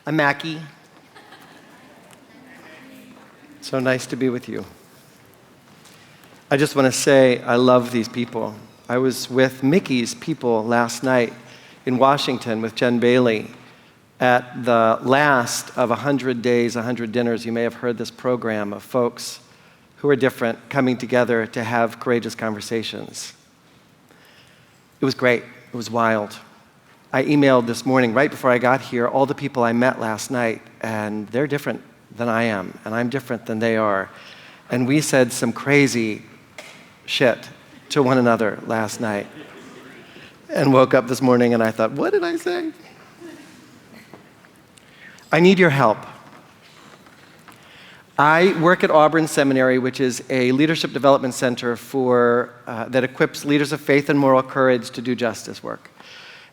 I'm Macky. So nice to be with you. I just want to say I love these people. I was with Mickey's people last night in Washington with Jen Bailey at the last of 100 Days, 100 Dinners. You may have heard this program of folks who are different coming together to have courageous conversations. It was great. It was wild. I emailed this morning, right before I got here, all the people I met last night, and they're different than I am, and I'm different than they are. And we said some crazy shit to one another last night. And woke up this morning and I thought, what did I say? I need your help. I work at Auburn Seminary, which is a leadership development center that equips leaders of faith and moral courage to do justice work.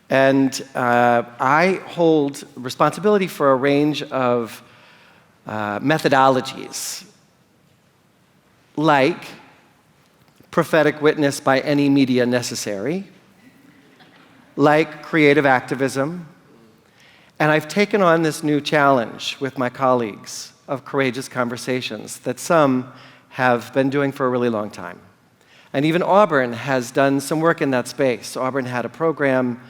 And I hold responsibility for a range of methodologies, like prophetic witness by any media necessary, like creative activism, and I've taken on this new challenge with my colleagues of courageous conversations that some have been doing for a really long time. And even Auburn has done some work in that space. Auburn had a program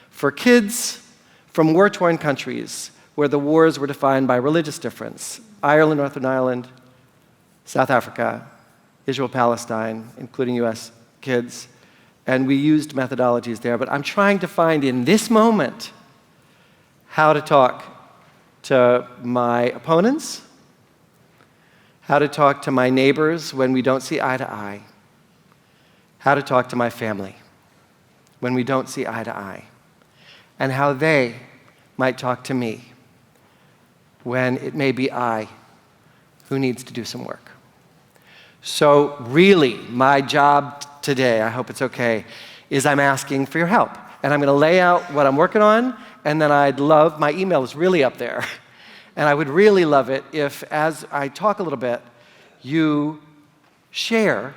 for kids from war-torn countries where the wars were defined by religious difference. Ireland, Northern Ireland, South Africa, Israel, Palestine, including US kids. And we used methodologies there. But I'm trying to find in this moment how to talk to my opponents, how to talk to my neighbors when we don't see eye to eye, how to talk to my family when we don't see eye to eye, and how they might talk to me when it may be I who needs to do some work. So really, my job today, I hope it's okay, is I'm asking for your help. And I'm going to lay out what I'm working on, and then my email is really up there. And I would really love it if, as I talk a little bit, you share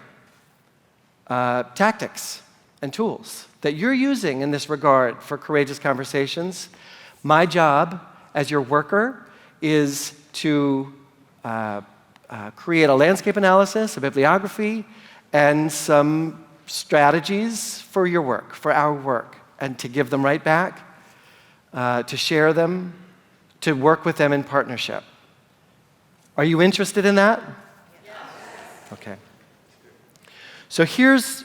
tactics and tools that you're using in this regard for courageous conversations. My job as your worker is to create a landscape analysis, a bibliography, and some strategies for your work, for our work, and to give them right back, to share them, to work with them in partnership. Are you interested in that? Yes. Okay. So here's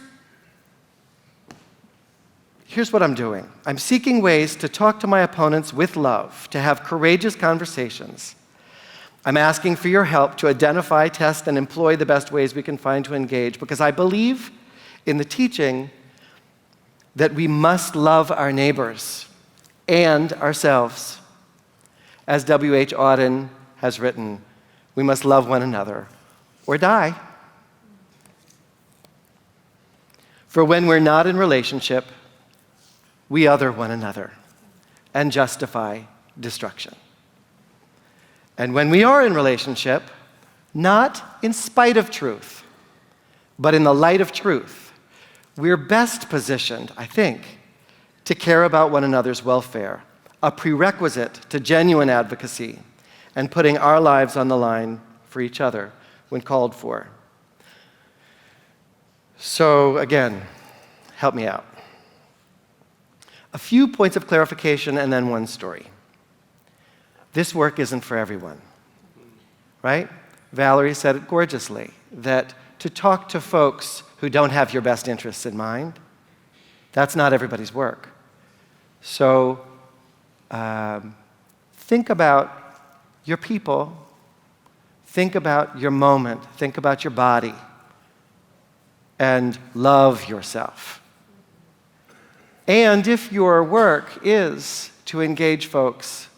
what I'm doing. I'm seeking ways to talk to my opponents with love, to have courageous conversations. I'm asking for your help to identify, test, and employ the best ways we can find to engage, because I believe in the teaching that we must love our neighbors and ourselves. As W.H. Auden has written, we must love one another or die. For when we're not in relationship, we other one another and justify destruction. And when we are in relationship, not in spite of truth, but in the light of truth, we're best positioned, I think, to care about one another's welfare, a prerequisite to genuine advocacy and putting our lives on the line for each other when called for. So again, help me out. A few points of clarification and then one story. This work isn't for everyone, right? Valerie said it gorgeously, that to talk to folks who don't have your best interests in mind, that's not everybody's work. So think about your people, think about your moment, think about your body, and love yourself. And if your work is to engage folks,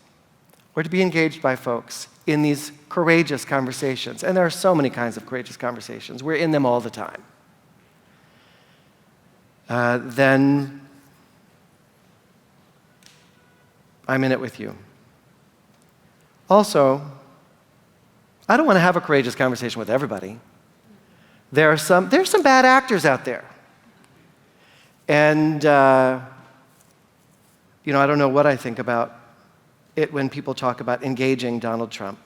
or to be engaged by folks in these courageous conversations, and there are so many kinds of courageous conversations, we're in them all the time, then I'm in it with you. Also, I don't want to have a courageous conversation with everybody. There's some bad actors out there. And, I don't know what I think about it when people talk about engaging Donald Trump.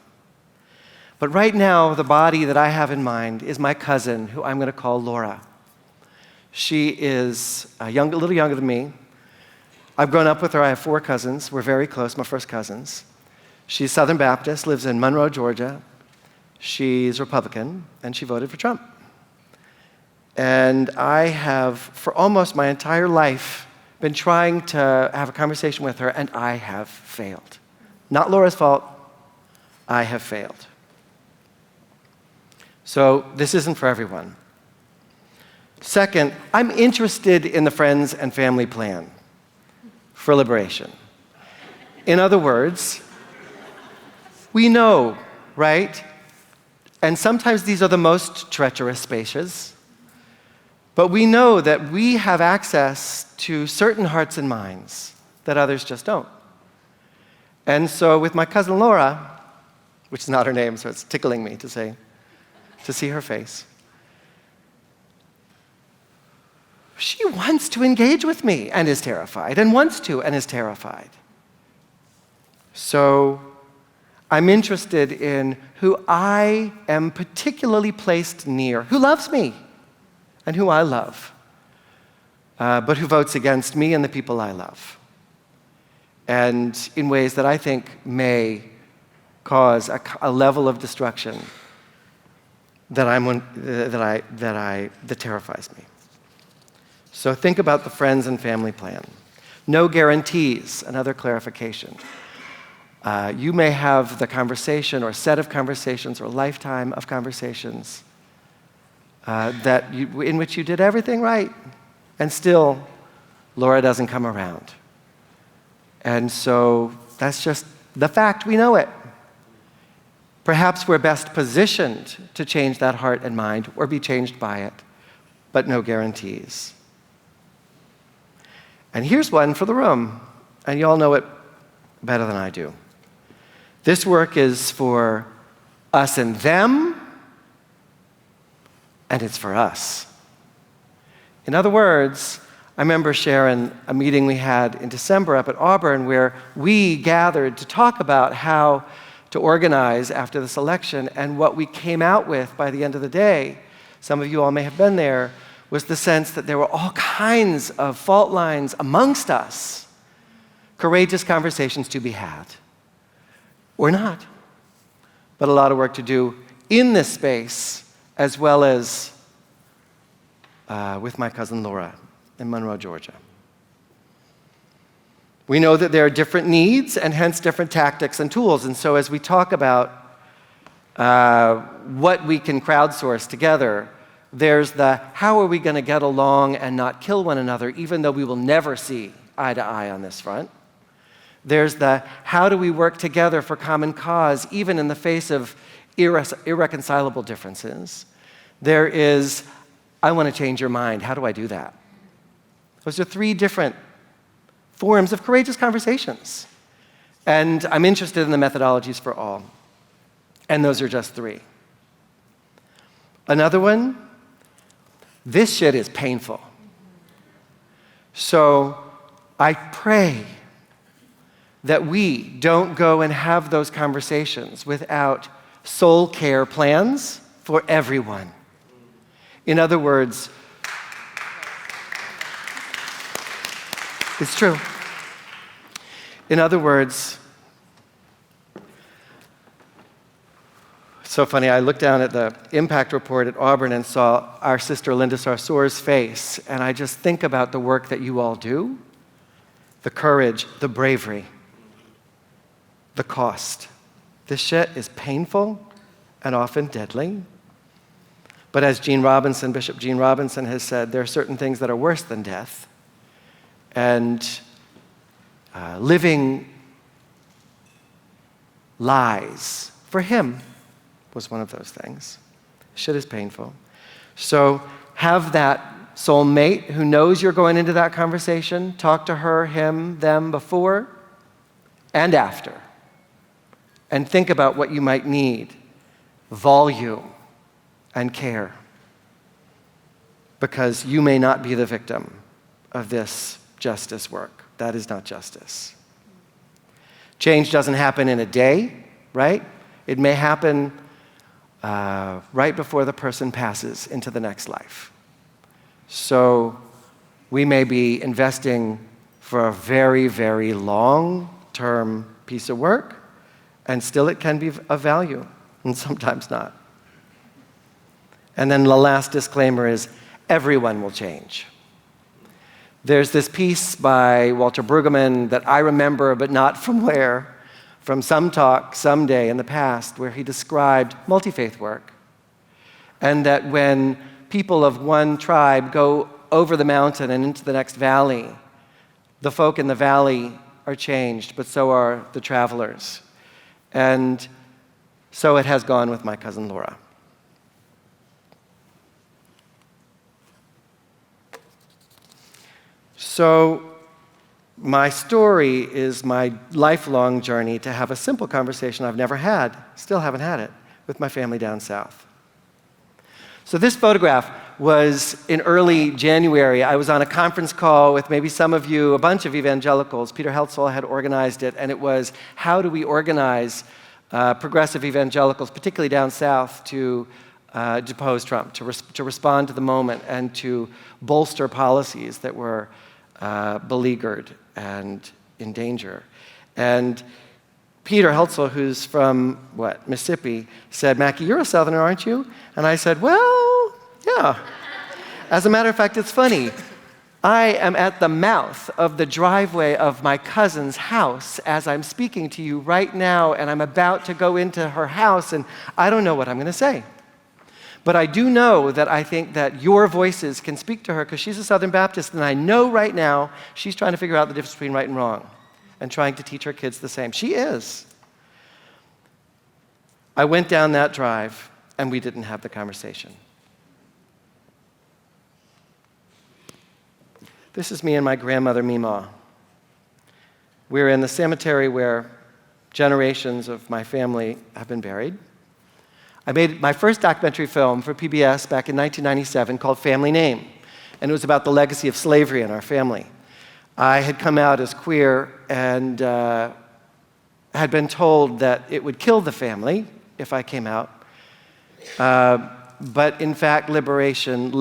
But right now, the body that I have in mind is my cousin, who I'm going to call Laura. She is a little younger than me. I've grown up with her. I have 4 cousins. We're very close, my first cousins. She's Southern Baptist, lives in Monroe, Georgia. She's Republican, and she voted for Trump. And I have, for almost my entire life, been trying to have a conversation with her, and I have failed. Not Laura's fault. I have failed. So this isn't for everyone. Second, I'm interested in the Friends and Family Plan for liberation. In other words, we know, right? And sometimes these are the most treacherous spaces. But we know that we have access to certain hearts and minds that others just don't. And so with my cousin Laura, which is not her name, so it's tickling me to see her face, she wants to engage with me and is terrified, and wants to and is terrified. So I'm interested in who I am particularly placed near, who loves me and who I love, but who votes against me and the people I love, and in ways that I think may cause a level of destruction that terrifies me. So think about the Friends and Family Plan. No guarantees, another clarification. You may have the conversation or set of conversations or lifetime of conversations in which you did everything right, and still Laura doesn't come around. And so that's just the fact, we know it. Perhaps we're best positioned to change that heart and mind or be changed by it, but no guarantees. And here's one for the room, and you all know it better than I do. This work is for us and them, and it's for us. In other words, I remember, Sharon, a meeting we had in December up at Auburn where we gathered to talk about how to organize after this election, and what we came out with by the end of the day, some of you all may have been there, was the sense that there were all kinds of fault lines amongst us, courageous conversations to be had, or not, but a lot of work to do in this space, as well as with my cousin Laura in Monroe, Georgia. We know that there are different needs and hence different tactics and tools. And so as we talk about what we can crowdsource together, there's the how are we going to get along and not kill one another, even though we will never see eye to eye on this front. There's the how do we work together for common cause, even in the face of irreconcilable differences. There is, I want to change your mind. How do I do that? Those are 3 different forms of courageous conversations. And I'm interested in the methodologies for all. And those are just 3. Another one, this shit is painful. So I pray that we don't go and have those conversations without soul care plans for everyone. In other words, it's true. In other words, so funny, I looked down at the impact report at Auburn and saw our sister Linda Sarsour's face, and I just think about the work that you all do, the courage, the bravery, the cost. This shit is painful and often deadly. But as Bishop Gene Robinson has said, there are certain things that are worse than death. And living lies, for him, was one of those things. Shit is painful. So have that soulmate who knows you're going into that conversation. Talk to her, him, them before and after. And think about what you might need. Volume and care. Because you may not be the victim of this justice work. That is not justice. Change doesn't happen in a day, right? It may happen right before the person passes into the next life. So we may be investing for a very, very long-term piece of work, and still it can be of value, and sometimes not. And then the last disclaimer is, everyone will change. There's this piece by Walter Brueggemann that I remember, but not from where, from some talk someday in the past, where he described multi-faith work, and that when people of one tribe go over the mountain and into the next valley, the folk in the valley are changed, but so are the travelers. And so it has gone with my cousin Laura. So my story is my lifelong journey to have a simple conversation I've never had, still haven't had it, with my family down south. So this photograph was in early January. I was on a conference call with maybe some of you, a bunch of evangelicals. Peter Heltzel had organized it, and it was, how do we organize progressive evangelicals, particularly down south, to depose Trump, to respond to the moment, and to bolster policies that were beleaguered and in danger. And Peter Heltzel, who's from, Mississippi, said, "Macky, you're a Southerner, aren't you?" And I said, "Well, yeah." As a matter of fact, it's funny. I am at the mouth of the driveway of my cousin's house as I'm speaking to you right now, and I'm about to go into her house, and I don't know what I'm going to say. But I do know that I think that your voices can speak to her, because she's a Southern Baptist, and I know right now she's trying to figure out the difference between right and wrong and trying to teach her kids the same. She is. I went down that drive, and we didn't have the conversation. This is me and my grandmother, Meemaw. We're in the cemetery where generations of my family have been buried. I made my first documentary film for PBS back in 1997 called Family Name, and it was about the legacy of slavery in our family. I had come out as queer and had been told that it would kill the family if I came out. But in fact, truth-telling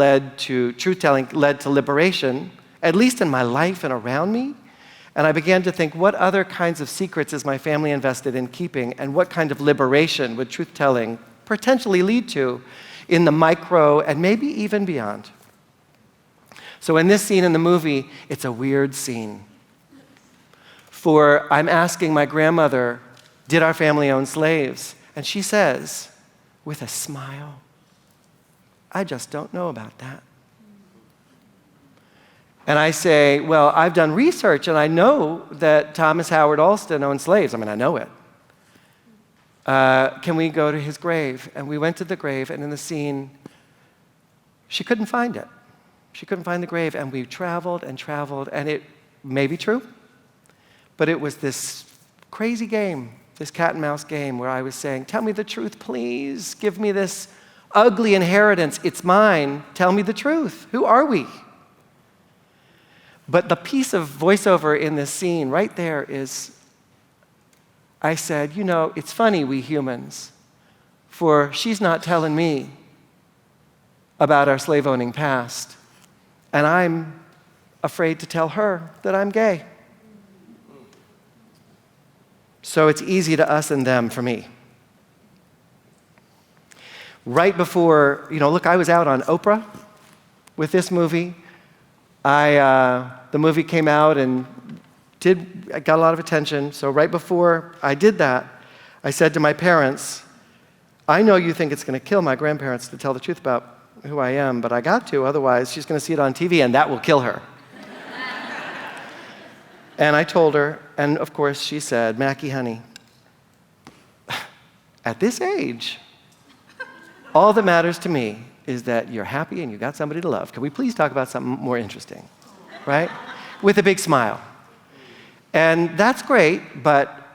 led to liberation, at least in my life and around me. And I began to think, what other kinds of secrets is my family invested in keeping, and what kind of liberation would truth-telling potentially lead to in the micro and maybe even beyond? So in this scene in the movie, it's a weird scene. For I'm asking my grandmother, did our family own slaves? And she says, with a smile, I just don't know about that. And I say, well, I've done research, and I know that Thomas Howard Alston owned slaves. I mean, I know it. Can we go to his grave? And we went to the grave, and in the scene, she couldn't find it. She couldn't find the grave, and we traveled, and it may be true, but it was this crazy game, this cat and mouse game, where I was saying, tell me the truth, please. Give me this ugly inheritance. It's mine. Tell me the truth. Who are we? But the piece of voiceover in this scene right there is, I said, it's funny, we humans, for she's not telling me about our slave-owning past, and I'm afraid to tell her that I'm gay. So it's easy to us and them for me. Right before, look, I was out on Oprah with this movie. The movie came out and I got a lot of attention. So right before I did that, I said to my parents, I know you think it's going to kill my grandparents to tell the truth about who I am, but I got to, otherwise she's going to see it on TV and that will kill her. And I told her, and of course she said, Macky, honey, at this age, all that matters to me is that you're happy and you got somebody to love. Can we please talk about something more interesting, right? With a big smile. And that's great, but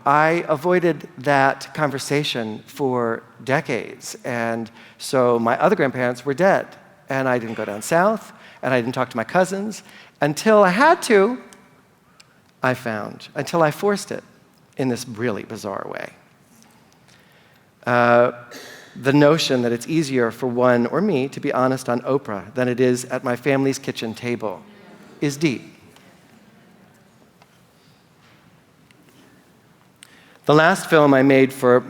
I avoided that conversation for decades. And so my other grandparents were dead. And I didn't go down south, and I didn't talk to my cousins until I had to, until I forced it. in this really bizarre way. The notion that it's easier for one or me to be honest on Oprah than it is at my family's kitchen table is deep. The last film I made for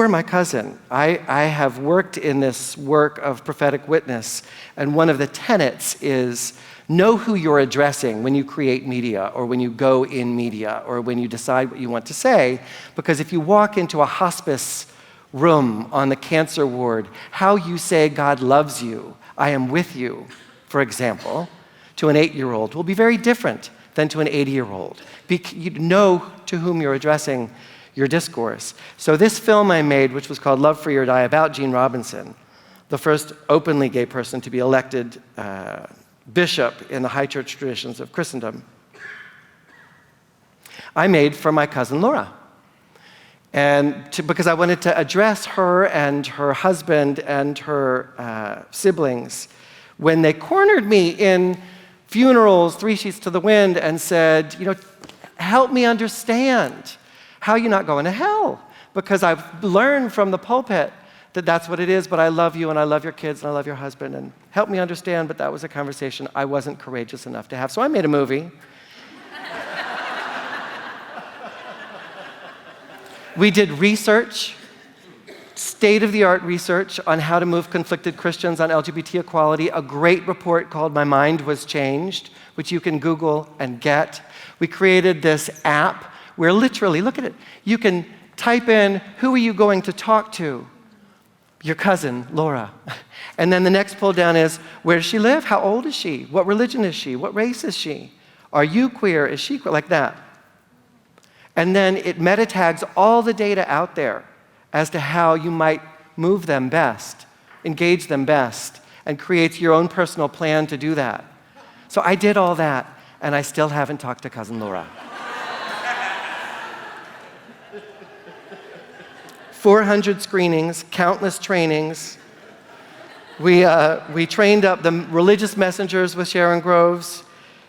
my cousin, I have worked in this work of prophetic witness, and one of the tenets is know who you're addressing when you create media or when you go in media or when you decide what you want to say, because if you walk into a hospice room on the cancer ward, how you say God loves you, I am with you, for example, to an 8-year-old will be very different than to an 80-year-old. You know to whom you're addressing your discourse. So this film I made, which was called Love Free or Die, about Gene Robinson, the first openly gay person to be elected bishop in the high church traditions of Christendom, I made for my cousin Laura. Because I wanted to address her and her husband and her siblings when they cornered me in funerals, 3 sheets to the wind, and said, help me understand how you're not going to hell. Because I've learned from the pulpit that that's what it is, but I love you and I love your kids and I love your husband, and help me understand, but that was a conversation I wasn't courageous enough to have. So I made a movie. We did research, state-of-the-art research on how to move conflicted Christians on LGBT equality, a great report called My Mind Was Changed, which you can Google and get. We created this app where literally, look at it, you can type in, who are you going to talk to? Your cousin, Laura. And then the next pull down is, where does she live? How old is she? What religion is she? What race is she? Are you queer? Is she queer? Like that. And then it meta tags all the data out there as to how you might move them best, engage them best, and creates your own personal plan to do that. So I did all that, and I still haven't talked to cousin Laura. 400 screenings, countless trainings. We trained up the religious messengers with Sharon Groves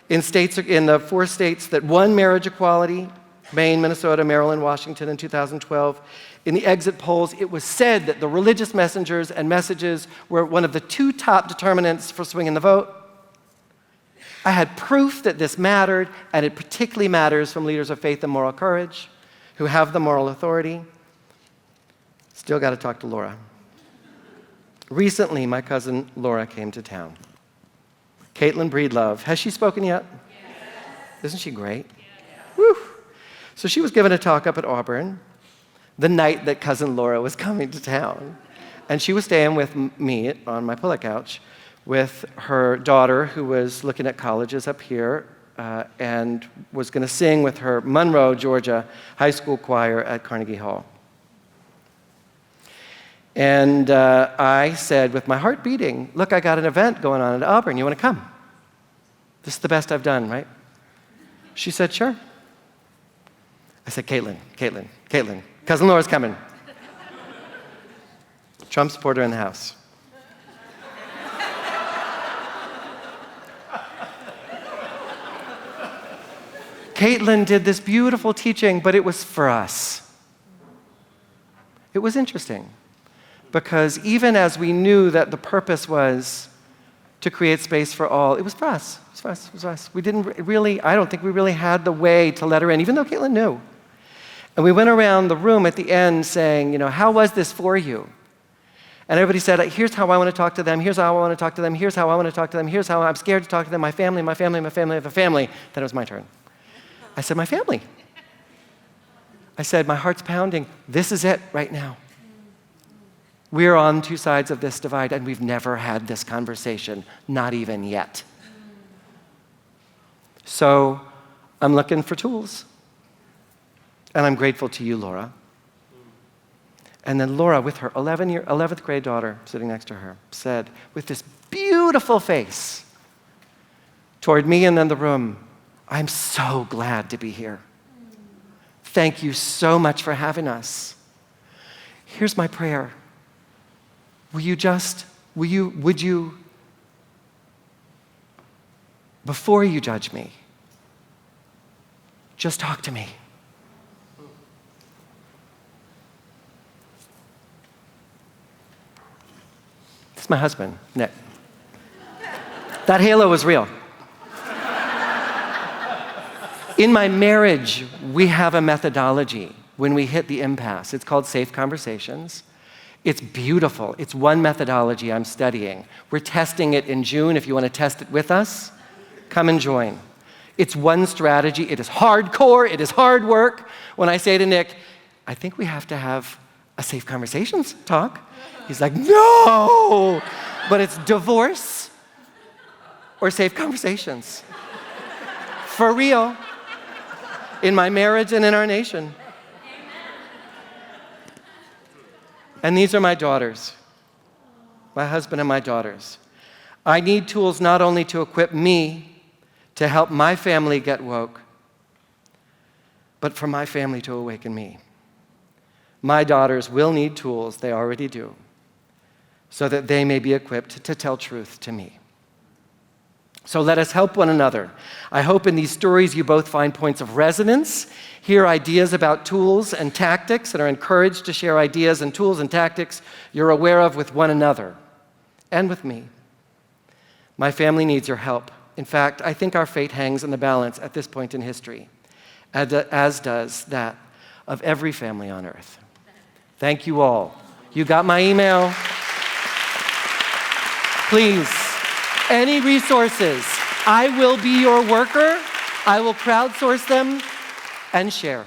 in the 4 states that won marriage equality: Maine, Minnesota, Maryland, Washington in 2012. In the exit polls, it was said that the religious messengers and messages were one of the 2 top determinants for swinging the vote. I had proof that this mattered, and it particularly matters from leaders of faith and moral courage who have the moral authority. Still got to talk to Laura. Recently, my cousin Laura came to town. Caitlin Breedlove. Has she spoken yet? Yes. Isn't she great? Yes. Woo! So she was given a talk up at Auburn the night that cousin Laura was coming to town. And she was staying with me on my pull-out couch with her daughter, who was looking at colleges up here and was going to sing with her Monroe, Georgia high school choir at Carnegie Hall. And I said, with my heart beating, look, I got an event going on at Auburn. You want to come? This is the best I've done, right? She said, sure. I said, Caitlin, cousin Laura's coming. Trump supporter in the house. Caitlin did this beautiful teaching, but it was for us. It was interesting, because even as we knew that the purpose was to create space for all, it was for us. It was for us. It was for us. We didn't really, I don't think we really had the way to let her in, even though Caitlin knew. And we went around the room at the end saying, how was this for you? And everybody said, here's how I want to talk to them, here's how I want to talk to them, here's how I want to talk to them, here's how I'm scared to talk to them, my family, I have a family. Then it was my turn. I said, my family. I said, my heart's pounding. This is it right now. We're on 2 sides of this divide, and we've never had this conversation, not even yet. So I'm looking for tools. And I'm grateful to you, Laura. And then Laura, with her 11th grade daughter sitting next to her, said, with this beautiful face toward me and then the room, I'm so glad to be here. Thank you so much for having us. Here's my prayer. Would you, before you judge me, just talk to me. It's my husband, Nick. That halo was real. In my marriage, we have a methodology when we hit the impasse. It's called Safe Conversations. It's beautiful. It's one methodology I'm studying. We're testing it in June. If you want to test it with us, come and join. It's one strategy. It is hardcore. It is hard work. When I say to Nick, I think we have to have a Safe Conversations talk, he's like, no! But it's divorce or Safe Conversations. For real. In my marriage and in our nation. And these are my daughters, my husband and my daughters. I need tools not only to equip me to help my family get woke, but for my family to awaken me. My daughters will need tools, they already do, so that they may be equipped to tell truth to me. So let us help one another. I hope in these stories you both find points of resonance, hear ideas about tools and tactics, and are encouraged to share ideas and tools and tactics you're aware of with one another and with me. My family needs your help. In fact, I think our fate hangs in the balance at this point in history, as does that of every family on earth. Thank you all. You got my email? Please. Any resources, I will be your worker. I will crowdsource them and share.